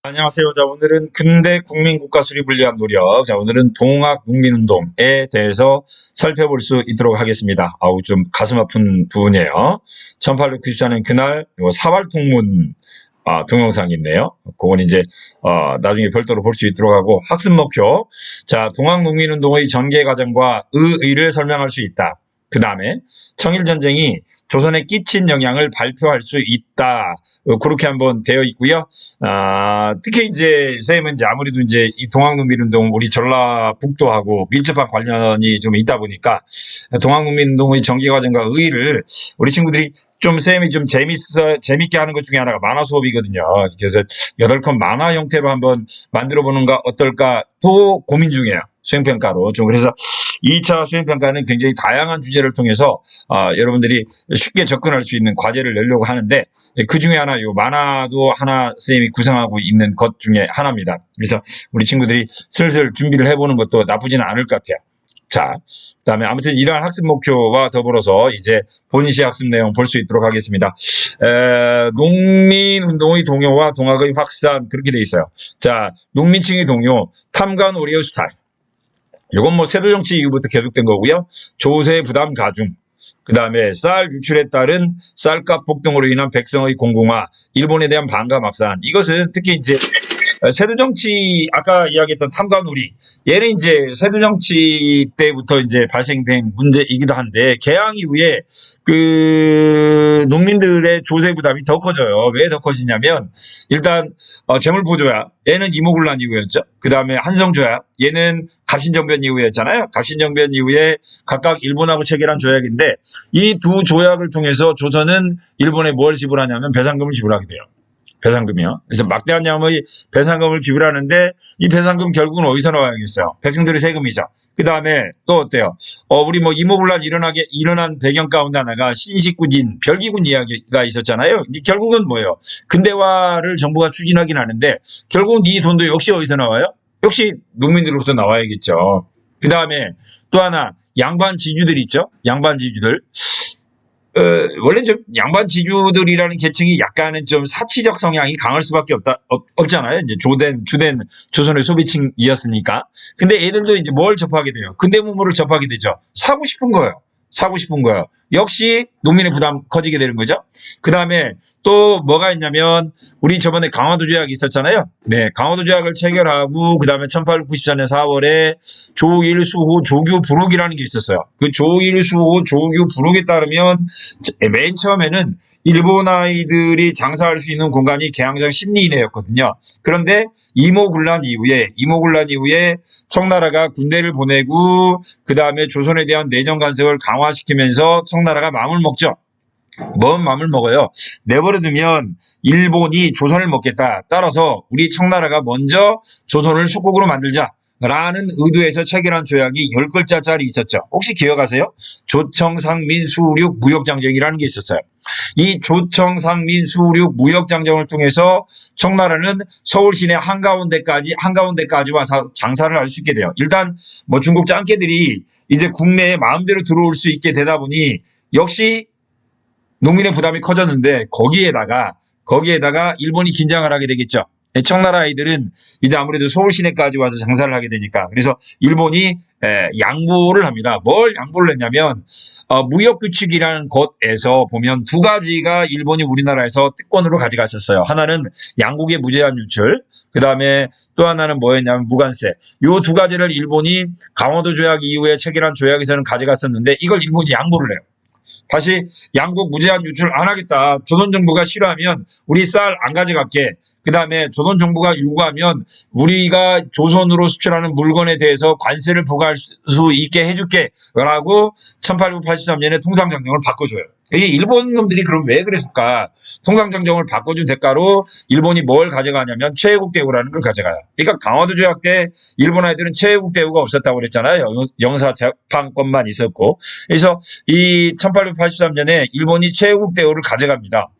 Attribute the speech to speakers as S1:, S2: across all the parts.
S1: 안녕하세요. 자, 오늘은 근대 국민국가 수립을 위한 노력. 자, 오늘은 동학농민운동에 대해서 살펴볼 수 있도록 하겠습니다. 아우, 좀 가슴 아픈 부분이에요. 1894년 그날 사활통문 동영상이 있네요. 그건 이제 나중에 별도로 볼 수 있도록 하고, 학습 목표. 자, 동학농민운동의 전개 과정과 의의를 설명할 수 있다. 그 다음에 청일전쟁이 조선에 끼친 영향을 발표할 수 있다. 그렇게 한번 되어 있고요. 특히 이제 쌤은 이제 아무래도 이제 이 동학농민운동 우리 전라북도하고 밀접한 관련이 좀 있다 보니까 동학농민운동의 전개 과정과 의의를 우리 친구들이 좀 쌤이 좀 재밌게 하는 것 중에 하나가 만화 수업이거든요. 그래서 8컷 만화 형태로 한번 만들어 보는 거 어떨까 또 고민 중이에요. 수행평가로. 좀 그래서 2차 수행평가는 굉장히 다양한 주제를 통해서 여러분들이 쉽게 접근할 수 있는 과제를 내려고 하는데 그 중에 하나 요 만화도 하나 선생님이 구성하고 있는 것 중에 하나입니다. 그래서 우리 친구들이 슬슬 준비를 해보는 것도 나쁘지는 않을 것 같아요. 자, 그다음에 아무튼 이러한 학습 목표와 더불어서 이제 본시 학습 내용 볼 수 있도록 하겠습니다. 농민 운동의 동요와 동학의 확산 그렇게 돼 있어요. 자, 농민층의 동요, 탐관오리의 수탈. 이건 뭐 세도 정치 이후부터 계속된 거고요. 조세 부담 가중. 그 다음에 쌀 유출에 따른 쌀값 폭등으로 인한 백성의 공공화, 일본에 대한 반감 확산. 이것은 특히 이제 세도 정치 아까 이야기했던 탐관오리 얘는 이제 세도 정치 때부터 이제 발생된 문제이기도 한데 개항 이후에 그 농민들의 조세 부담이 더 커져요. 왜 더 커지냐면 일단 재물 보조야 얘는 이모군란 이후였죠. 그 다음에 한성조약 얘는 갑신정변 이후였잖아요. 갑신정변 이후에 각각 일본하고 체결한 조약인데 이 두 조약을 통해서 조선은 일본에 뭘 지불하냐면 배상금을 지불하게 돼요. 배상금이요. 그래서 막대한 양의 배상금을 지불하는데 이 배상금 결국은 어디서 나와야겠어요? 백성들의 세금이죠. 그 다음에 또 어때요? 우리 뭐 이모군란 일어난 배경 가운데 하나가 신식구진, 별기군 이야기가 있었잖아요. 결국은 뭐예요? 근대화를 정부가 추진하긴 하는데 결국은 이 돈도 역시 어디서 나와요? 역시 농민들로부터 나와야겠죠. 그 다음에 또 하나 양반 지주들 있죠? 양반 지주들. 원래 좀 양반 지주들이라는 계층이 약간은 좀 사치적 성향이 강할 수밖에 없잖아요. 이제 주된 조선의 소비층이었으니까. 근데 애들도 이제 뭘 접하게 돼요? 근대문물을 접하게 되죠. 사고 싶은 거예요. 사고 싶은 거예요. 역시 농민의 부담 커지게 되는 거죠. 그 다음에 또 뭐가 있냐면 우리 저번에 강화도 조약이 있었잖아요. 네, 강화도 조약을 체결하고 그 다음에 1894년 4월에 조일수호 조규 부록이라는 게 있었어요. 그 조일수호 조규 부록에 따르면 맨 처음에는 일본 아이들이 장사할 수 있는 공간이 개항장 10리 이내였거든요. 그런데 이모군란 이후에 청나라가 군대를 보내고 그 다음에 조선에 대한 내정 간섭을 강화시키면서 청나라가 마음을 먹죠. 뭔 마음을 먹어요? 내버려두면 일본이 조선을 먹겠다. 따라서 우리 청나라가 먼저 조선을 속국으로 만들자. 라는 의도에서 체결한 조약이 10글자짜리 있었죠. 혹시 기억하세요? 조청상민수륙 무역장정이라는 게 있었어요. 이 조청상민수륙 무역장정을 통해서 청나라는 서울 시내 한가운데까지 와서 장사를 할 수 있게 돼요. 일단 뭐 중국 짱깨들이 이제 국내에 마음대로 들어올 수 있게 되다 보니 역시 농민의 부담이 커졌는데 거기에다가 일본이 긴장을 하게 되겠죠. 청나라 아이들은 이제 아무래도 서울 시내까지 와서 장사를 하게 되니까 그래서 일본이 양보를 합니다. 뭘 양보를 했냐면 무역규칙이라는 것에서 보면 두 가지가 일본이 우리나라에서 특권으로 가져갔었어요. 하나는 양국의 무제한 유출, 그 다음에 또 하나는 뭐였냐면 무관세. 요 두 가지를 일본이 강화도 조약 이후에 체결한 조약에서는 가져갔었는데 이걸 일본이 양보를 해요. 다시 양국 무제한 유출 안 하겠다. 조선 정부가 싫어하면 우리 쌀 안 가져갈게. 그 다음에 조선 정부가 요구하면 우리가 조선으로 수출하는 물건에 대해서 관세를 부과할 수 있게 해줄게. 라고 1883년에 통상장정을 바꿔줘요. 이게 일본 놈들이 그럼 왜 그랬을까? 통상장정을 바꿔준 대가로 일본이 뭘 가져가냐면 최애국 대우라는 걸 가져가요. 그러니까 강화도 조약 때 일본 아이들은 최애국 대우가 없었다고 그랬잖아요. 영사 재판권만 있었고. 그래서 이 1883년에 일본이 최애국 대우를 가져갑니다.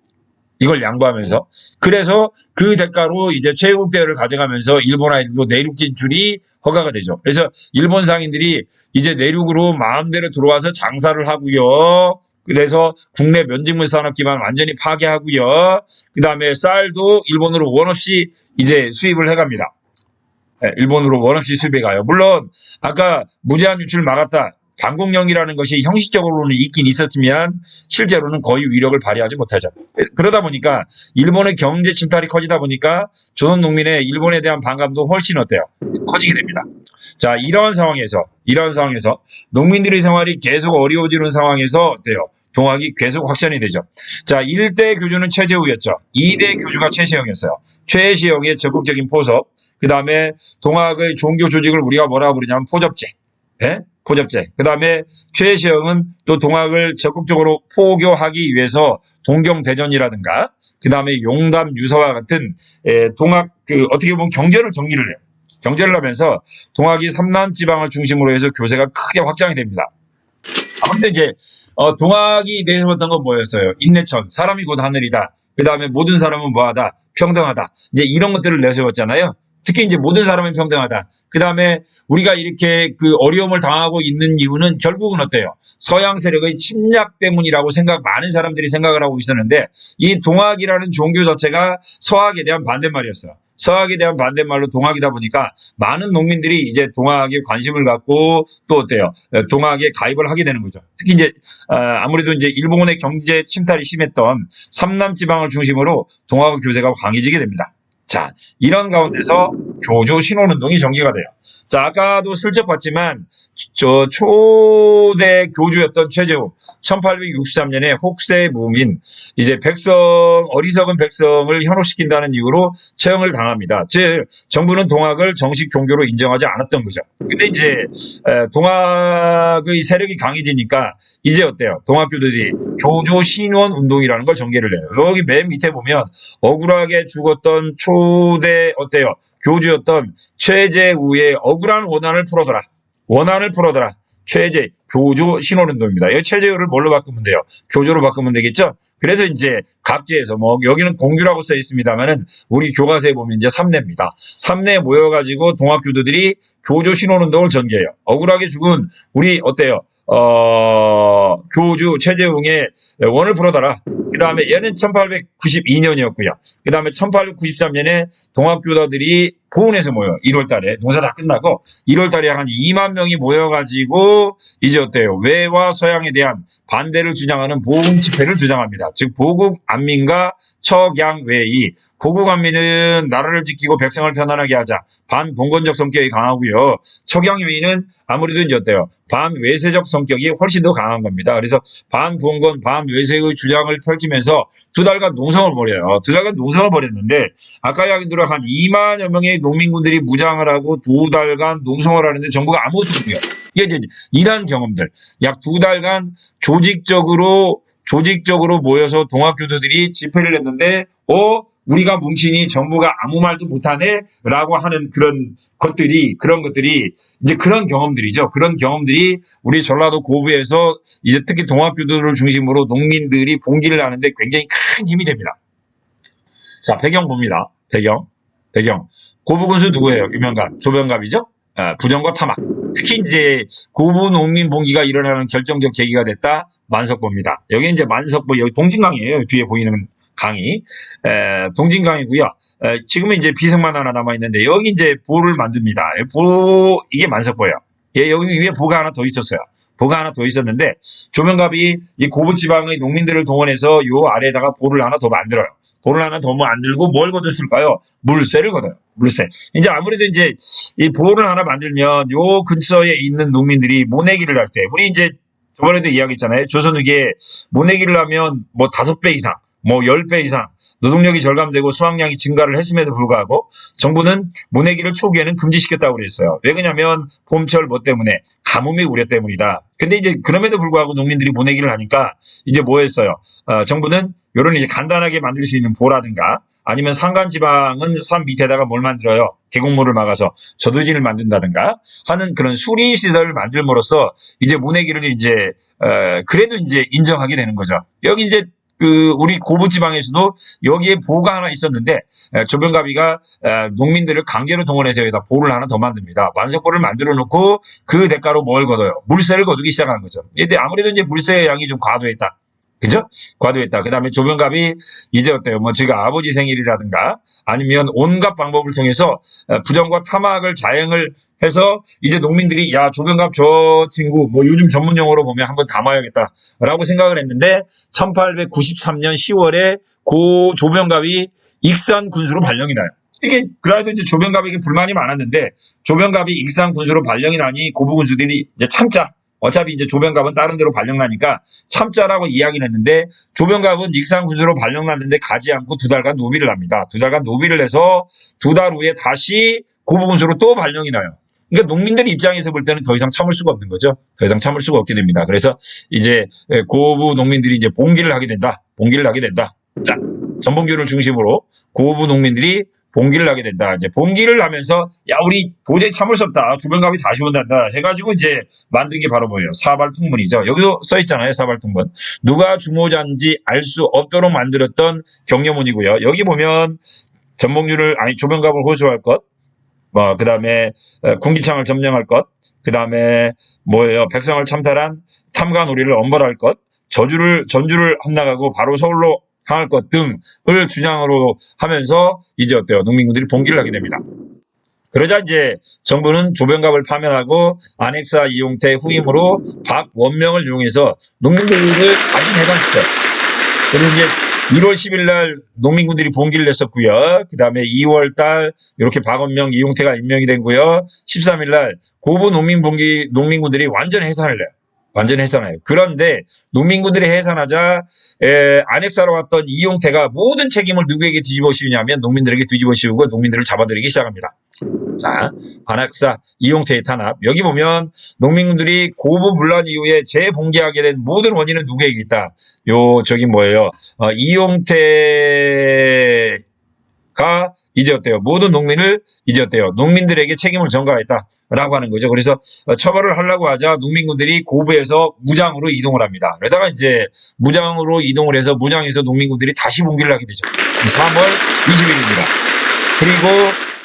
S1: 이걸 양보하면서. 그래서 그 대가로 이제 최애국 대우를 가져가면서 일본 아이들도 내륙 진출이 허가가 되죠. 그래서 일본 상인들이 이제 내륙으로 마음대로 들어와서 장사를 하고요. 그래서 국내 면직물 산업 기반 완전히 파괴하고요. 그 다음에 쌀도 일본으로 원 없이 이제 수입을 해갑니다. 일본으로 원 없이 수입해 가요. 물론 아까 무제한 유출 막았다. 방공령이라는 것이 형식적으로는 있긴 있었지만 실제로는 거의 위력을 발휘하지 못하죠. 그러다 보니까 일본의 경제 침탈이 커지다 보니까 조선 농민의 일본에 대한 반감도 훨씬 어때요? 커지게 됩니다. 자, 이러한 상황에서 농민들의 생활이 계속 어려워지는 상황에서 어때요? 동학이 계속 확산이 되죠. 자, 1대 교주는 최재우였죠. 2대 교주가 최시영이었어요. 최시영의 적극적인 포섭, 그 다음에 동학의 종교 조직을 우리가 뭐라 부르냐면 포접제. 예? 포접제. 그 다음에 최시영은 또 동학을 적극적으로 포교하기 위해서 동경대전이라든가, 그 다음에 용담 유서와 같은 동학 어떻게 보면 경제를 정리를 해요. 경제를 하면서 동학이 삼남 지방을 중심으로 해서 교세가 크게 확장이 됩니다. 아무튼 이제 동학이 내세웠던 건 뭐였어요? 인내천, 사람이 곧 하늘이다. 그 다음에 모든 사람은 뭐하다, 평등하다. 이제 이런 것들을 내세웠잖아요. 특히 이제 모든 사람은 평등하다. 그 다음에 우리가 이렇게 그 어려움을 당하고 있는 이유는 결국은 어때요? 서양 세력의 침략 때문이라고 많은 사람들이 생각을 하고 있었는데, 이 동학이라는 종교 자체가 서학에 대한 반대말이었어요. 서학에 대한 반대말로 동학이다 보니까 많은 농민들이 이제 동학에 관심을 갖고 또 어때요? 동학에 가입을 하게 되는 거죠. 특히 이제 아무래도 이제 일본의 경제 침탈이 심했던 삼남 지방을 중심으로 동학 교세가 강해지게 됩니다. 자, 이런 가운데서 교조 신혼운동이 전개가 돼요. 자, 아까도 슬쩍 봤지만 저 초대 교주였던 최재우 1863년에 혹세 무민 이제 어리석은 백성을 현혹시킨다는 이유로 처형을 당합니다. 즉 정부는 동학을 정식 종교로 인정하지 않았던 거죠. 근데 이제 동학의 세력이 강해지니까 이제 어때요? 동학교들이 교조 신원 운동이라는 걸 전개를 해요. 여기 맨 밑에 보면 억울하게 죽었던 초대 어때요? 교주였던 최재우의 억울한 원한을 풀어더라. 최재 교조 신원운동입니다. 여기 최재우를 뭘로 바꾸면 돼요? 교조로 바꾸면 되겠죠? 그래서 이제 각지에서 뭐 여기는 공규라고 써 있습니다만은 우리 교과서에 보면 이제 삼례입니다. 삼례에 모여가지고 동학교도들이 교조 신원운동을 전개해요. 억울하게 죽은 우리 어때요? 교주 최재웅의 원을 풀어달라. 그 다음에 얘는 1892년이었고요. 그 다음에 1893년에 동학교도들이 보은에서 모여. 1월 달에 농사 다 끝나고 1월 달에 한 2만 명이 모여가지고 이제 어때요? 외와 서양에 대한 반대를 주장하는 보은 집회를 주장합니다. 즉 보국 안민과 척양외이. 보국 안민은 나라를 지키고 백성을 편안하게 하자. 반봉건적 성격이 강하고요. 척양외이는 아무래도 이제 어때요? 반외세적 성격이 훨씬 더 강한 겁니다. 그래서 반봉건, 반외세의 주장을 펼치면서 2달간 농성을 벌여요. 2달간 농성을 벌였는데 아까 이야기 들어 한 2만여 명의 농민군들이 무장을 하고 2달간 농성을 하는데 정부가 아무것도 못해요. 이게 이제 이러한 경험들. 약 2달간 조직적으로 모여서 동학교도들이 집회를 했는데 우리가 뭉치니 정부가 아무 말도 못하네 라고 하는 그런 것들이 이제 그런 경험들이죠. 그런 경험들이 우리 전라도 고부에서 이제 특히 동학교도를 중심으로 농민들이 봉기를 하는데 굉장히 큰 힘이 됩니다. 자, 배경 봅니다. 배경. 고부군수 누구예요? 유명갑, 조병갑이죠? 부정과 타막. 특히 이제 고부 농민 봉기가 일어나는 결정적 계기가 됐다. 만석보입니다. 여기 이제 만석보, 여기 동진강이에요. 뒤에 보이는 강이. 동진강이고요. 지금은 이제 비석만 하나 남아있는데, 여기 이제 보를 만듭니다. 이게 만석보예요. 여기 위에 보가 하나 더 있었어요. 보가 하나 더 있었는데, 조명갑이 이 고부지방의 농민들을 동원해서 요 아래에다가 보를 하나 더 만들어요. 보를 하나 더 만들고 뭘 걷었을까요? 물세를 걷어요. 물세. 이제 아무래도 이제 이 보를 하나 만들면 요 근처에 있는 농민들이 모내기를 할 때, 우리 이제 저번에도 이야기했잖아요. 조선 후기에 모내기를 하면 뭐 5배 이상, 뭐 10배 이상 노동력이 절감되고 수확량이 증가를 했음에도 불구하고 정부는 모내기를 초기에는 금지시켰다고 그랬어요. 왜 그러냐면 봄철 뭐 때문에? 가뭄의 우려 때문이다. 근데 이제 그럼에도 불구하고 농민들이 모내기를 하니까 이제 뭐 했어요? 정부는 요런 이제 간단하게 만들 수 있는 보라든가 아니면 산간지방은 산 밑에다가 뭘 만들어요? 계곡물을 막아서 저두진을 만든다든가 하는 그런 수리 시설을 만들므로써 이제 모내기를 이제 그래도 이제 인정하게 되는 거죠. 여기 이제 우리 고부 지방에서도 여기에 보가 하나 있었는데 조병갑이가 농민들을 강제로 동원해서 여기다 보를 하나 더 만듭니다. 완성보를 만들어 놓고 그 대가로 뭘 거둬요? 물세를 거두기 시작한 거죠. 근데 아무래도 이제 물세의 양이 좀 과도했다. 그죠? 과도했다. 그 다음에 조병갑이 이제 어때요? 뭐 지가 아버지 생일이라든가 아니면 온갖 방법을 통해서 부정과 탐악을 자행을 해서 이제 농민들이 야, 조병갑 저 친구 뭐 요즘 전문 용어로 보면 한번 담아야겠다라고 생각을 했는데 1893년 10월에 고 조병갑이 익산 군수로 발령이 나요. 이게 그래도 이제 조병갑에게 불만이 많았는데 조병갑이 익산 군수로 발령이 나니 고부 군수들이 이제 참자. 어차피 이제 조병갑은 다른 데로 발령나니까 참자라고 이야기를 했는데 조병갑은 익산 군수로 발령났는데 가지 않고 2달간 노비를 합니다. 2달간 노비를 해서 2달 후에 다시 고부 군수로 또 발령이 나요. 그러니까 농민들 입장에서 볼 때는 더 이상 참을 수가 없는 거죠. 더 이상 참을 수가 없게 됩니다. 그래서 이제 고부 농민들이 이제 봉기를 하게 된다. 봉기를 하게 된다. 자, 전봉규를 중심으로 고부 농민들이 봉기를 하게 된다. 이제 봉기를 하면서 야, 우리 도저히 참을 수 없다. 조병갑이 다시 온단다. 해가지고 이제 만든 게 바로 뭐예요? 사발통문이죠. 여기도 써 있잖아요. 사발통문. 누가 주모자인지 알 수 없도록 만들었던 격려문이고요. 여기 보면 조병갑을 호소할 것, 뭐 그다음에 군기창을 점령할 것, 그다음에 뭐예요? 백성을 참탈한 탐관오리를 엄벌할 것, 전주를 함락하고 바로 서울로 향할 것 등을 주장으로 하면서 이제 어때요? 농민군들이 봉기를 하게 됩니다. 그러자 이제 정부는 조병갑을 파면하고 안핵사 이용태 후임으로 박원명을 이용해서 농민들을 자진해산시켜요. 그래서 이제 1월 10일 날 농민군들이 봉기를 냈었고요. 그 다음에 2월 달 이렇게 박원명, 이용태가 임명이 된고요. 13일 날 고부 농민군들이 완전 해산을 해요. 완전 해산해요. 그런데 농민군들이 해산하자 안핵사로 왔던 이용태가 모든 책임을 누구에게 뒤집어 씌우냐면 농민들에게 뒤집어 씌우고 농민들을 잡아들이기 시작합니다. 자, 안핵사 이용태의 탄압. 여기 보면 농민군들이 고부 분란 이후에 재봉기하게 된 모든 원인은 누구에게 있다. 저기 뭐예요? 이용태가 이제 어때요? 모든 농민을 이제 어때요? 농민들에게 책임을 전가했다라고 하는 거죠. 그래서 처벌을 하려고 하자 농민군들이 고부에서 무장으로 이동을 합니다. 그러다가 이제 무장으로 이동을 해서 무장에서 농민군들이 다시 봉기를 하게 되죠. 3월 20일입니다. 그리고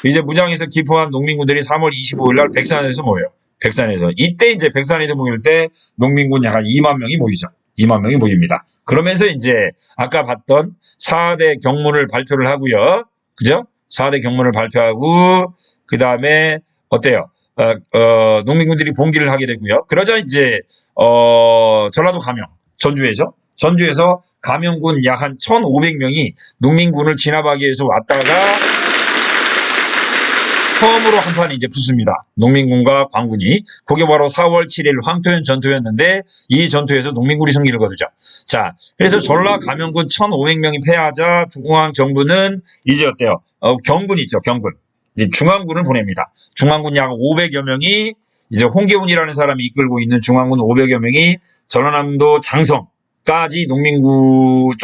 S1: 이제 무장에서 기포한 농민군들이 3월 25일 날 백산에서 모여요. 백산에서. 이때 이제 백산에서 모일 때 농민군 약 한 2만 명이 모이죠. 2만 명이 모입니다. 그러면서 이제 아까 봤던 4대 경문을 발표를 하고요. 그죠? 4대 경문을 발표하고 그 다음에 어때요? 농민군들이 봉기를 하게 되고요. 그러자 이제 전라도 감영 전주에서 감영군 약 한 1,500명이 농민군을 진압하기 위해서 왔다가 처음으로 한판 이제 붙습니다. 농민군과 광군이. 그게 바로 4월 7일 황토현 전투였는데 이 전투에서 농민군이 승리를 거두죠. 자, 그래서 전라 감영군 1,500명이 패하자 중앙정부는 이제 어때요? 경군 있죠, 경군. 이제 중앙군을 보냅니다. 중앙군 약 500여 명이 이제 홍계훈이라는 사람이 이끌고 있는 중앙군 500여 명이 전라남도 장성까지 농민군을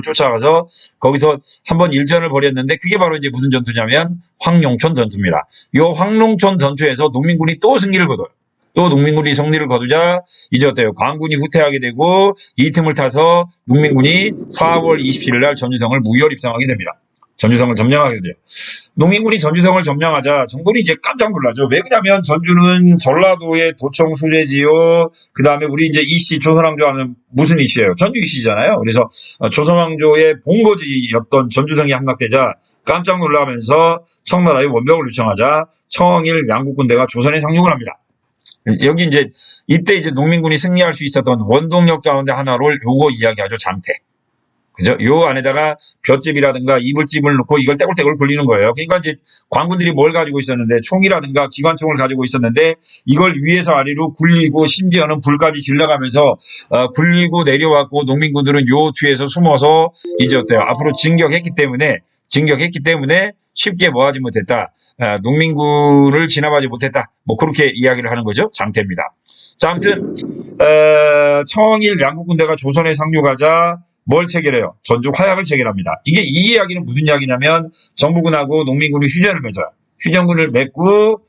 S1: 쫓아가서 거기서 한번 일전을 벌였는데 그게 바로 이제 무슨 전투냐면 황룡촌 전투입니다. 이 황룡촌 전투에서 농민군이 또 승리를 거둬요. 또 농민군이 승리를 거두자 이제 어때요? 광군이 후퇴하게 되고 이 틈을 타서 농민군이 4월 27일 날 전주성을 무혈 입성하게 됩니다. 전주성을 점령하게 돼요. 농민군이 전주성을 점령하자 정부는 이제 깜짝 놀라죠. 왜 그러냐면 전주는 전라도의 도청 수재지요. 그 다음에 우리 이제 이씨 조선왕조 하면 무슨 이씨예요? 전주 이씨잖아요. 그래서 조선왕조의 본거지였던 전주성이 함락되자 깜짝 놀라면서 청나라에 원병을 요청하자 청일 양국군대가 조선에 상륙을 합니다. 여기 이제 이때 이제 농민군이 승리할 수 있었던 원동력 가운데 하나를 요거 이야기하죠. 장태. 그죠? 요 안에다가 볏집이라든가 이불집을 넣고 이걸 떼굴떼굴 굴리는 거예요. 그러니까 이제 관군들이 뭘 가지고 있었는데 총이라든가 기관총을 가지고 있었는데 이걸 위에서 아래로 굴리고 심지어는 불까지 질러가면서 굴리고 내려왔고 농민군들은 요 뒤에서 숨어서 이제 어때요? 앞으로 진격했기 때문에 쉽게 뭐하지 못했다. 농민군을 진압하지 못했다. 뭐 그렇게 이야기를 하는 거죠. 장태입니다. 자, 아무튼 청일 양국군대가 조선에 상륙하자 뭘 체결해요? 전주 화약을 체결합니다. 이 이야기는 무슨 이야기냐면 정부군하고 농민군이 휴전을 맺어요. 휴전군을 맺고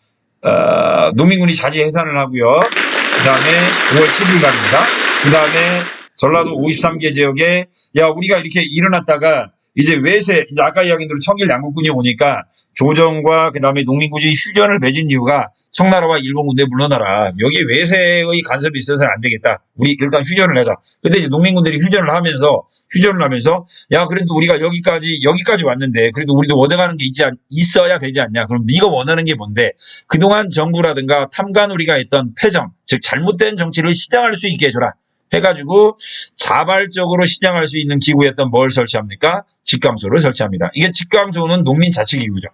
S1: 농민군이 자지 해산을 하고요. 그 다음에 5월 10일 날입니다. 그 다음에 전라도 53개 지역에 야 우리가 이렇게 일어났다가 이제 외세 이제 아까 이야기한 대로 청일 양국군이 오니까 조정과 그다음에 농민군이 휴전을 맺은 이유가 청나라와 일본 군대 물러나라. 여기 외세의 간섭이 있어서는 안 되겠다. 우리 일단 휴전을 하자. 근데 이제 농민군들이 휴전을 하면서 야 그래도 우리가 여기까지 왔는데 그래도 우리도 얻어가는 게 있어야 되지 않냐. 그럼 네가 원하는 게 뭔데? 그동안 정부라든가 탐관오리가 했던 패정, 즉 잘못된 정치를 시정할 수 있게 해줘라. 해가지고 자발적으로 시정할 수 있는 기구였던 뭘 설치합니까? 직강소를 설치합니다. 이게 직강소는 농민자치기구죠.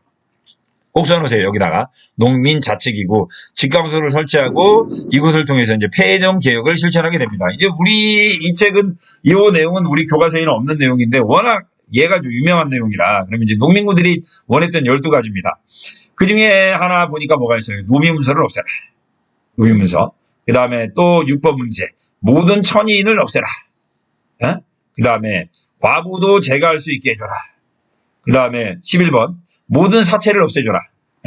S1: 꼭 써놓으세요. 여기다가 농민자치기구 직강소를 설치하고 이것을 통해서 이제 폐정 개혁을 실천하게 됩니다. 이제 우리 이 책은 이 내용은 우리 교과서에는 없는 내용인데 워낙 얘가 유명한 내용이라 그러면 이제 농민군들이 원했던 12가지입니다. 그 중에 하나 보니까 뭐가 있어요? 노미문서를 없애라. 노미문서. 그 다음에 또 6번 문제. 모든 천인을 없애라. 그 다음에 과부도 제거할 수 있게 해줘라. 그 다음에 11번 모든 사채를 없애줘라.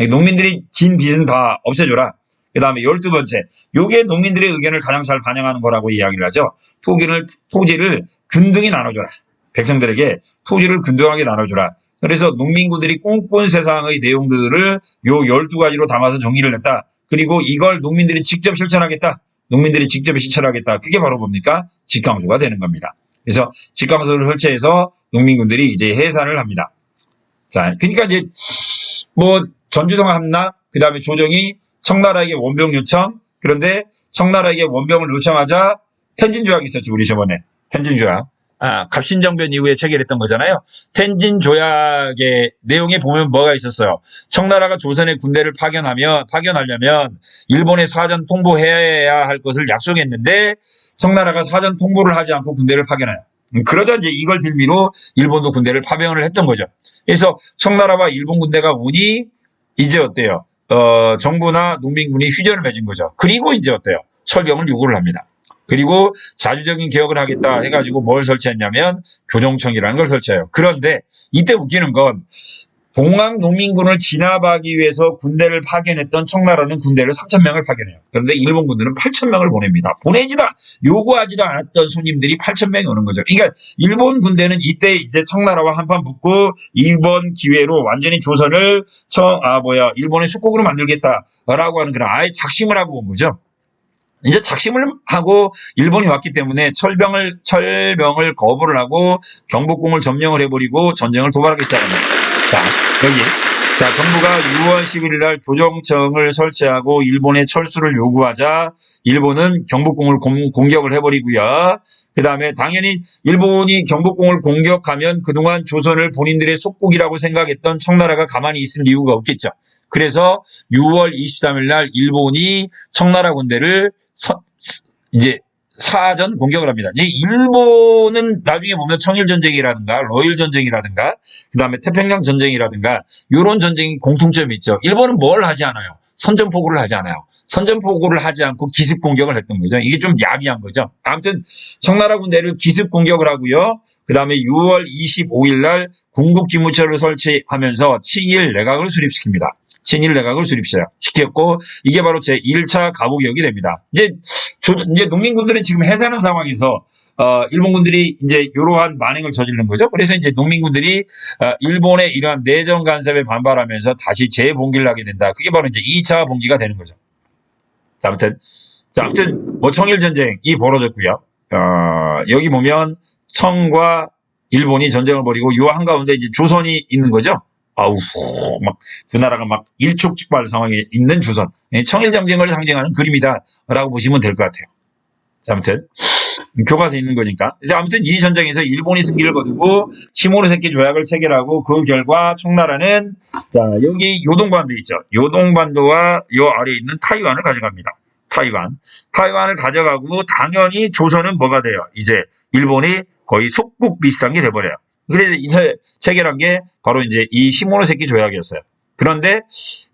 S1: 농민들이 진 빚은 다 없애줘라. 그 다음에 12번째 요게 농민들의 의견을 가장 잘 반영하는 거라고 이야기를 하죠. 토지를 균등히 나눠줘라. 백성들에게 토지를 균등하게 나눠줘라. 그래서 농민군들이 꿈꾼 세상의 내용들을 요 12가지로 담아서 정리를 했다. 그리고 이걸 농민들이 직접 실천하겠다. 그게 바로 뭡니까? 직강소가 되는 겁니다. 그래서 직강소를 설치해서 농민군들이 이제 해산을 합니다. 자, 그러니까 이제 뭐 전주성 함나, 그 다음에 조정이 청나라에게 원병 요청. 그런데 청나라에게 원병을 요청하자 텐진조약이 있었죠. 우리 저번에 텐진조약. 갑신정변 이후에 체결했던 거잖아요. 텐진조약의 내용에 보면 뭐가 있었어요. 청나라가 조선의 군대를 파견하려면 일본에 사전 통보해야 할 것을 약속했는데 청나라가 사전 통보를 하지 않고 군대를 파견해요. 그러자 이제 이걸 빌미로 일본도 군대를 파병을 했던 거죠. 그래서 청나라와 일본 군대가 오니 이제 어때요? 정부나 농민군이 휴전을 맺은 거죠. 그리고 이제 어때요? 철병을 요구를 합니다. 그리고 자주적인 개혁을 하겠다 해가지고 뭘 설치했냐면 교정청이라는 걸 설치해요. 그런데 이때 웃기는 건 동학 농민군을 진압하기 위해서 군대를 파견했던 청나라는 군대를 3,000명을 파견해요. 그런데 일본 군대는 8,000명을 보냅니다. 요구하지도 않았던 손님들이 8,000명이 오는 거죠. 그러니까 일본 군대는 이때 이제 청나라와 한판 붙고 이번 기회로 완전히 조선을 일본의属국으로 만들겠다라고 하는 그런 아예 작심을 하고 온 거죠. 이제 작심을 하고 일본이 왔기 때문에 철병을 거부를 하고 경복궁을 점령을 해버리고 전쟁을 도발하기 시작합니다. 자, 정부가 6월 11일 날 교정청을 설치하고 일본의 철수를 요구하자 일본은 경복궁을 공격을 해버리고요. 그 다음에 당연히 일본이 경복궁을 공격하면 그동안 조선을 본인들의 속국이라고 생각했던 청나라가 가만히 있을 이유가 없겠죠. 그래서 6월 23일 날 일본이 청나라 군대를 이제 사전 공격을 합니다. 일본은 나중에 보면 청일전쟁이라든가 러일전쟁이라든가 그 다음에 태평양 전쟁이라든가 이런 전쟁이 공통점이 있죠. 일본은 뭘 하지 않아요? 선전포고를 하지 않아요. 선전포고를 하지 않고 기습 공격을 했던 거죠. 이게 좀 야비한 거죠. 아무튼 청나라 군대를 기습 공격을 하고요. 그 다음에 6월 25일 날 군국기무처를 설치하면서 친일 내각을 수립시킵니다. 친일 내각을 수립시켰고 이게 바로 제1차 가부개혁이 됩니다. 이제 농민군들은 지금 해산한 상황에서 일본군들이 이제 이러한 만행을 저지른 거죠. 그래서 이제 농민군들이 일본의 이러한 내정 간섭에 반발하면서 다시 재봉기를 하게 된다. 그게 바로 이제 2차 봉기가 되는 거죠. 자, 아무튼 뭐 청일 전쟁이 벌어졌고요. 여기 보면 청과 일본이 전쟁을 벌이고 요 한가운데 이제 조선이 있는 거죠. 그 나라가 막 일촉즉발 상황에 있는 조선. 청일 전쟁을 상징하는 그림이다라고 보시면 될 것 같아요. 자, 아무튼 교과서에 있는 거니까. 이제 아무튼 이 전쟁에서 일본이 승리를 거두고 시모노세키 조약을 체결하고 그 결과 청나라는 자, 여기 요동반도 있죠. 요동반도와 요 아래에 있는 타이완을 가져갑니다. 타이완을 가져가고 당연히 조선은 뭐가 돼요? 이제 일본이 거의 속국 비슷한 게 돼버려요. 그래서 이제 체결한 게 바로 이제 이 시모노세키 조약이었어요. 그런데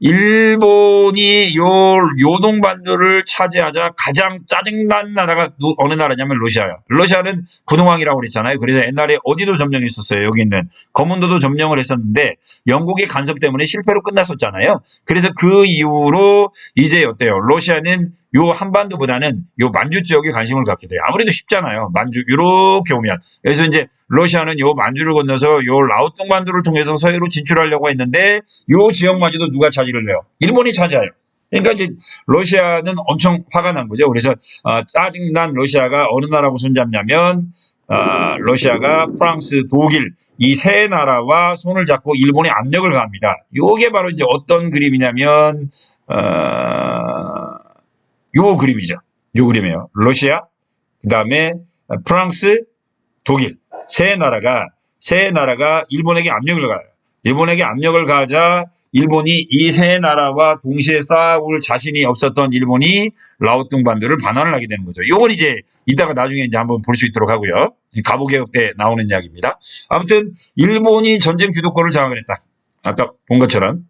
S1: 일본이 요동반도를 차지하자 가장 짜증난 나라가 어느 나라냐면 러시아예요. 러시아는 군웅왕이라고 그랬잖아요. 그래서 옛날에 어디도 점령했었어요. 여기 있는 거문도도 점령을 했었는데 영국의 간섭 때문에 실패로 끝났었잖아요. 그래서 그 이후로 이제 어때요? 러시아는 요 한반도보다는 요 만주 지역에 관심을 갖게 돼요. 아무래도 쉽잖아요. 만주 이렇게 오면. 그래서 이제 러시아는 요 만주를 건너서 요 라오스 동반도를 통해서 서해로 진출하려고 했는데 요 지역마저도 누가 차지를 해요? 일본이 차지해요. 그러니까 이제 러시아는 엄청 화가 난 거죠. 그래서 짜증난 러시아가 어느 나라하고 손잡냐면 러시아가 프랑스, 독일 이 세 나라와 손을 잡고 일본에 압력을 가합니다. 요게 바로 이제 어떤 그림이냐면 요 그림이죠. 요 그림이에요. 러시아, 그다음에 프랑스, 독일 세 나라가 일본에게 압력을 가요. 일본에게 압력을 가하자 일본이 이 세 나라와 동시에 싸울 자신이 없었던 일본이 라오스 동반도를 반환을 하게 되는 거죠. 요건 이제 이따가 나중에 이제 한번 볼 수 있도록 하고요. 갑오개혁 때 나오는 이야기입니다. 아무튼 일본이 전쟁 주도권을 장악을 했다. 아까 본 것처럼.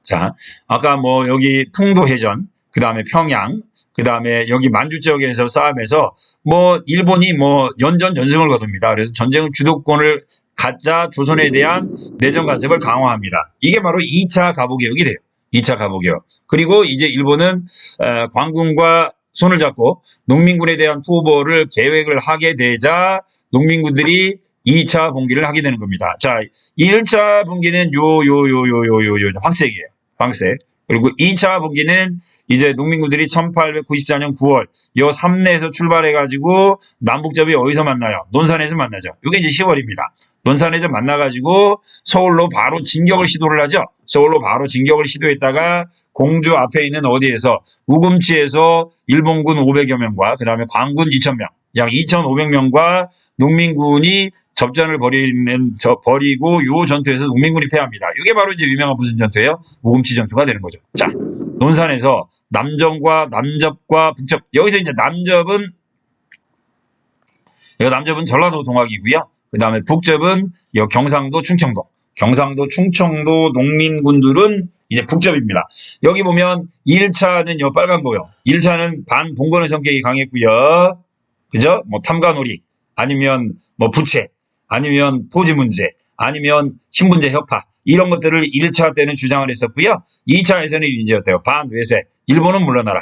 S1: 자, 아까 뭐 여기 풍도해전, 그 다음에 평양, 그 다음에 여기 만주 지역에서 싸움에서 뭐 일본이 뭐 연전연승을 거둡니다. 그래서 전쟁 주도권을 갖자 조선에 대한 내정 간섭을 강화합니다. 이게 바로 2차 갑오개혁이 돼요. 2차 갑오개혁. 그리고 이제 일본은 광군과 손을 잡고 농민군에 대한 후보를 계획을 하게 되자 농민군들이 2차 봉기를 하게 되는 겁니다. 자, 1차 봉기는 황색이에요. 황색. 그리고 2차 봉기는 이제 농민군들이 1894년 9월 요 삼내에서 출발해가지고 남북접이 어디서 만나요? 논산에서 만나죠. 이게 이제 10월입니다. 논산에서 만나가지고 서울로 바로 진격을 시도를 하죠. 서울로 바로 진격을 시도했다가 공주 앞에 있는 어디에서 우금치에서 일본군 500여 명과 그 다음에 광군 2,000명, 약 2,500명과 농민군이 접전을 벌이고 요 전투에서 농민군이 패합니다. 이게 바로 이제 유명한 무슨 전투예요? 우금치 전투가 되는 거죠. 자, 논산에서 남정과 남접과 북접. 여기서 이제 남접은 전라도 동학이고요. 그 다음에 북접은 경상도, 충청도 농민군들은 이제 북접입니다. 여기 보면 1차는 빨간 거요. 1차는 반봉건의 성격이 강했고요. 그죠? 뭐 탐관오리, 아니면 뭐 부채, 아니면 토지 문제, 아니면 신분제 혁파 이런 것들을 1차 때는 주장을 했었고요. 2차에서는 이제 어때요? 반외세. 일본은 물러나라.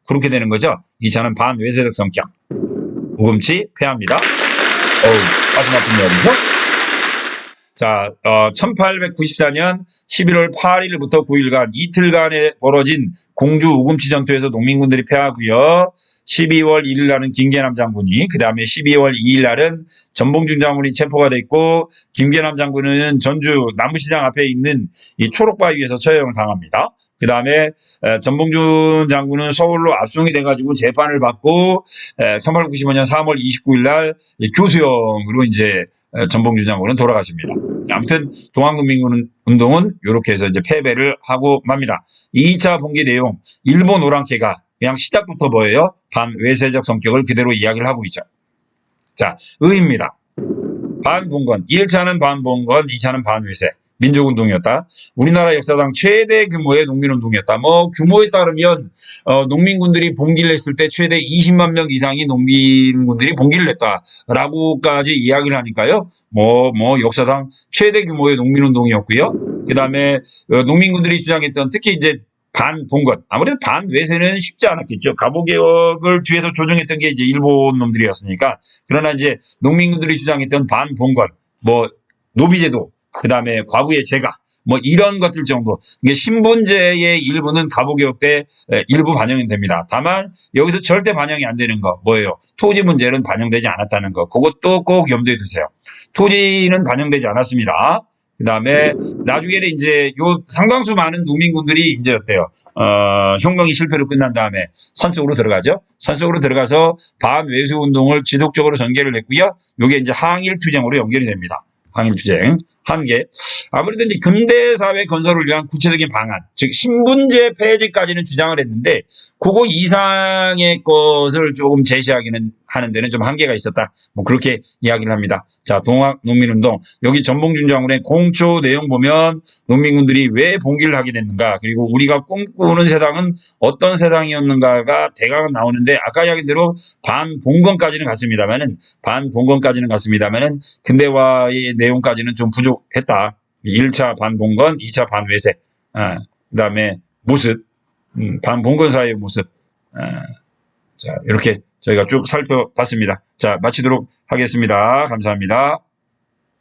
S1: 그렇게 되는 거죠. 2차는 반외세적 성격. 우금치 패합니다. 가슴 아픈 이야기죠. 자, 1894년 11월 8일부터 9일간 이틀간에 벌어진 공주 우금치 전투에서 농민군들이 패하고요. 12월 1일 날은 김계남 장군이, 그 다음에 12월 2일 날은 전봉준 장군이 체포가 됐고, 김계남 장군은 전주 남부시장 앞에 있는 이 초록바위에서 처형을 당합니다. 그 다음에 전봉준 장군은 서울로 압송이 돼가지고 재판을 받고 1895년 3월 29일 날 교수형으로 이제 전봉준 장군은 돌아가십니다. 아무튼 동학농민군 운동은 이렇게 해서 이제 패배를 하고 맙니다. 2차 봉기 내용, 일본 오랑캐가 그냥 시작부터 뭐예요? 반외세적 성격을 그대로 이야기를 하고 있죠. 자, 의입니다. 반봉건, 1차는 반봉건, 2차는 반외세. 민족운동이었다. 우리나라 역사상 최대 규모의 농민운동이었다. 뭐 규모에 따르면 농민군들이 봉기를 했을 때 최대 20만 명 이상이 농민군들이 봉기를 했다라고까지 이야기를 하니까요. 뭐 역사상 최대 규모의 농민운동이었고요. 그 다음에 농민군들이 주장했던 특히 이제 반봉건, 아무래도 반외세는 쉽지 않았겠죠. 갑오개혁을 뒤에서 조정했던 게 이제 일본 놈들이었으니까. 그러나 이제 농민군들이 주장했던 반봉건, 뭐 노비제도, 그 다음에 과부의 재가, 뭐 이런 것들 정도. 이게 신분제의 일부는 갑오개혁 때 일부 반영이 됩니다. 다만 여기서 절대 반영이 안 되는 거 뭐예요? 토지 문제는 반영되지 않았다는 거. 그것도 꼭 염두에 두세요. 토지는 반영되지 않았습니다. 그 다음에 나중에는 이제 요 상당수 많은 농민군들이 이제 어때요? 혁명이 실패로 끝난 다음에 산속으로 들어가죠. 산속으로 들어가서 반외수 운동을 지속적으로 전개를 했고요. 요게 이제 항일투쟁으로 연결이 됩니다. 항일투쟁. 한계. 아무래도 이제 근대사회 건설을 위한 구체적인 방안, 즉 신분제 폐지까지는 주장을 했는데 그거 이상의 것을 조금 제시하기는 하는 데는 좀 한계가 있었다. 뭐 그렇게 이야기를 합니다. 자, 동학농민운동. 여기 전봉준 장군의 공초 내용 보면 농민군들이 왜 봉기를 하게 됐는가, 그리고 우리가 꿈꾸는 세상은 어떤 세상이었는가가 대강은 나오는데 아까 이야기한 대로 반봉건까지는 갔습니다만은 근대화의 내용까지는 좀 부족했다. 1차 반봉건, 2차 반외세. 그 다음에 모습. 반봉건사의 모습. 자, 이렇게 저희가 쭉 살펴봤습니다. 자, 마치도록 하겠습니다. 감사합니다.